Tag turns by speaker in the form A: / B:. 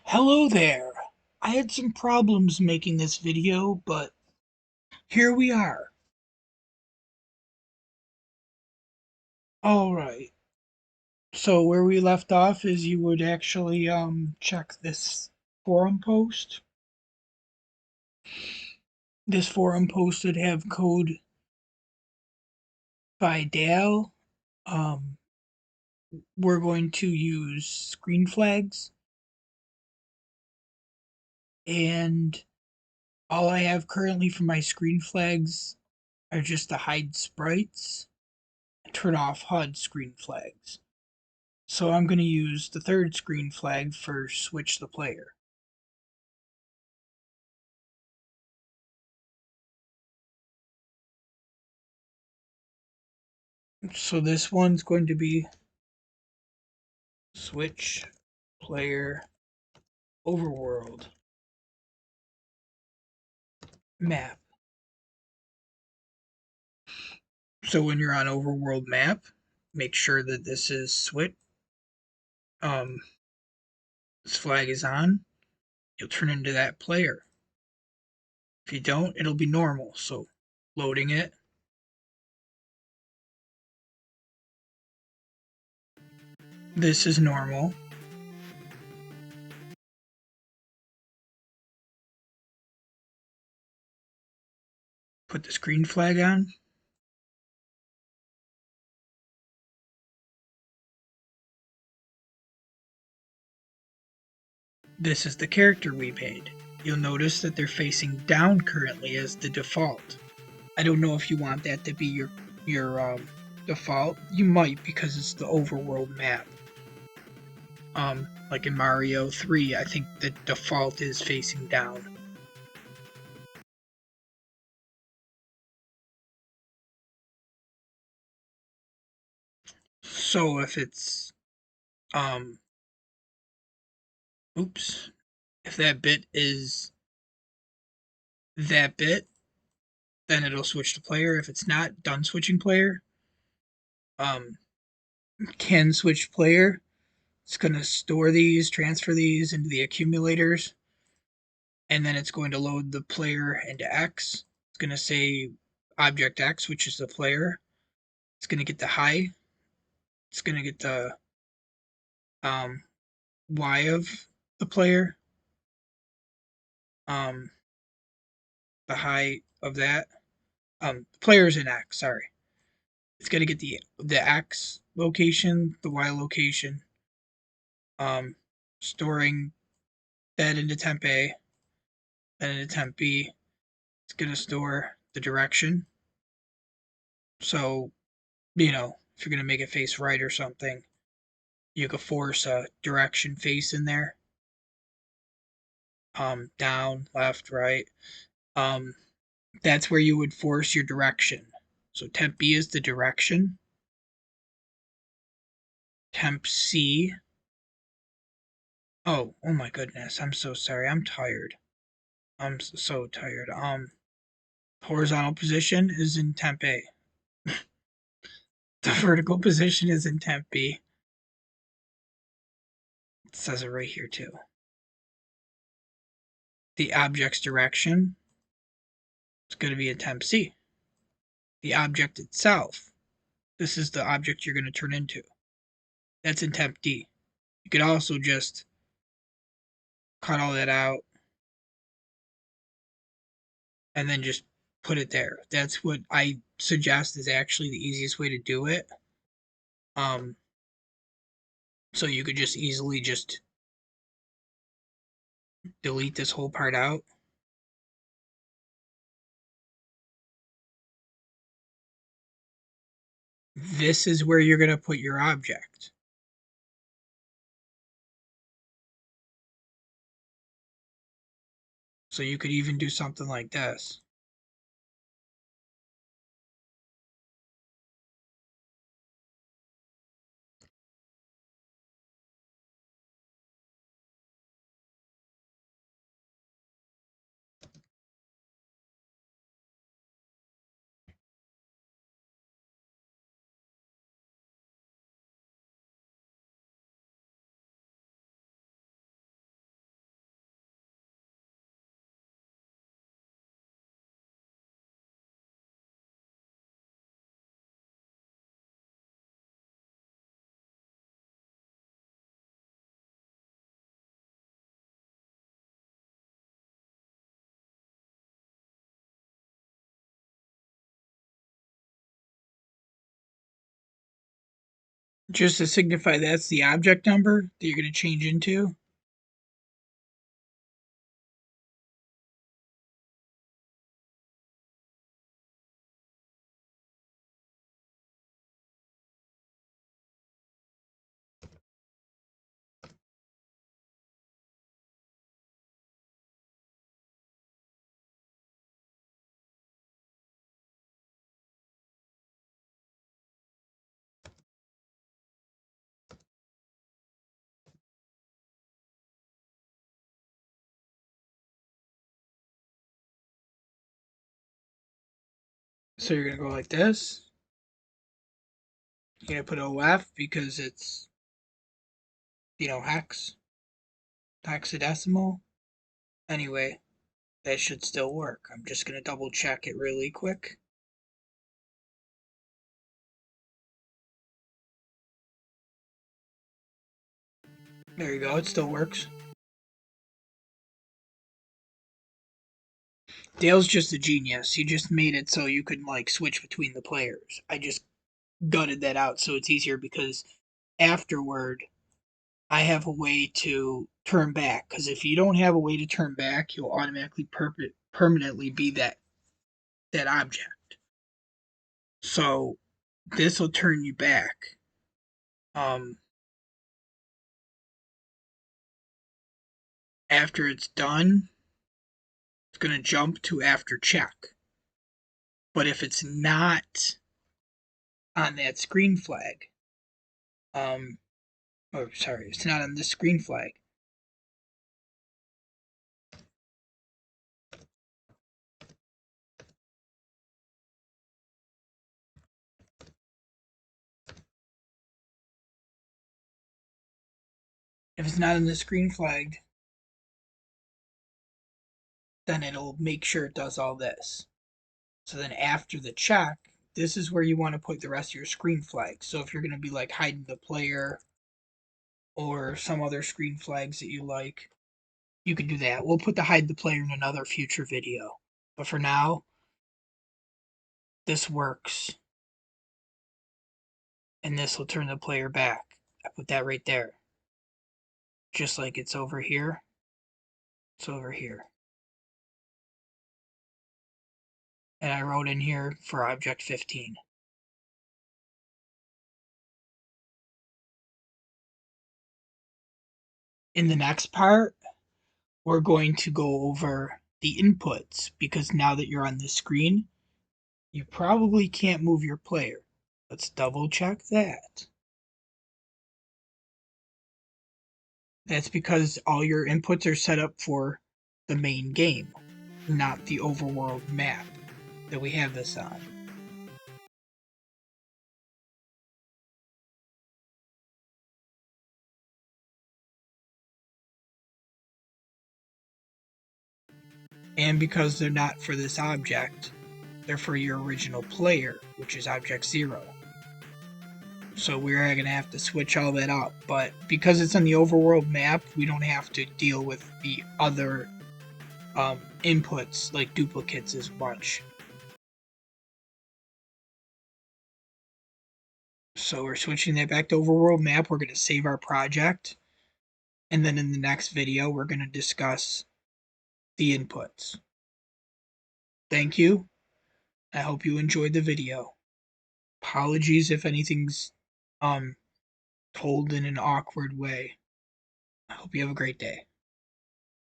A: Hello there! I had some problems making this video, but here we are. Alright, so where we left off is you would actually check this forum post. This forum post would have code by Dale. We're going to use screen flags, and all I have currently for my screen flags are just the HideSprites and TurnOffHud screen flags. So I'm going to use the third screen flag for switch the player. So this one's going to be switch player overworld map. So when you're on overworld map, make sure that this is switch. This flag is on. You'll turn into that player. If you don't, it'll be normal. So loading it. This is normal. Put the screen flag on. This is the character we made. You'll notice that they're facing down currently as the default. I don't know if you want that to be your default. You might, because it's the overworld map. Like in Mario 3, I think the default is facing down. So if it's if that bit is that bit, then it'll switch to player. If it's not, done switching player. Can switch player. It's going to store these, transfer these into the accumulators, and then it's going to load the player into X. It's going to say object X, which is the player. It's going to get the high. It's going to get the Y of the player. The high of that. Player's in X, sorry. It's going to get the X location, the Y location, storing that into tempA, then into tempB. It's going to store the direction. So, if you're going to make it face right or something, you could force a direction face in there. Down, left, right. That's where you would force your direction. So temp B is the direction. Temp C. Oh my goodness. I'm so sorry. I'm tired. I'm so tired. Horizontal position is in temp A. The vertical position is in temp B. It says it right here too. The object's direction is going to be in temp C. The object itself. This is the object you're going to turn into. That's in temp D. You could also just cut all that out and then just put it there. That's what I suggest is actually the easiest way to do it. So you could just easily just delete this whole part out. This is where you're going to put your object. So you could even do something like this. just to signify that's the object number that you're going to change into. So you're going to go like this. You're going to put OF because it's, hexadecimal. Anyway, that should still work. I'm just going to double check it really quick. There you go, it still works. Dale's just a genius. He just made it so you could switch between the players. I just gutted that out so it's easier because afterward I have a way to turn back, because if you don't have a way to turn back, you'll automatically permanently be that object. So this will turn you back. After it's done, it's going to jump to after check. But if it's not on that screen flag, it's not on this screen flag, if it's not on the screen flag, then it'll make sure it does all this. So then after the check, this is where you want to put the rest of your screen flags. So if you're going to be hiding the player or some other screen flags that you like, you can do that. We'll put the hide the player in another future video. But for now, this works. And this will turn the player back. I put that right there. Just like it's over here. It's over here. And I wrote in here for object 15. In the next part, we're going to go over the inputs, because now that you're on the screen, you probably can't move your player. Let's double check that. That's because all your inputs are set up for the main game, not the overworld map that we have this on. And because they're not for this object, they're for your original player, which is object 0. So we're going to have to switch all that up. But because it's on the overworld map, we don't have to deal with the other inputs like duplicates as much. So we're switching that back to overworld map. We're going to save our project. And then in the next video, we're going to discuss the inputs. Thank you. I hope you enjoyed the video. Apologies if anything's told in an awkward way. I hope you have a great day.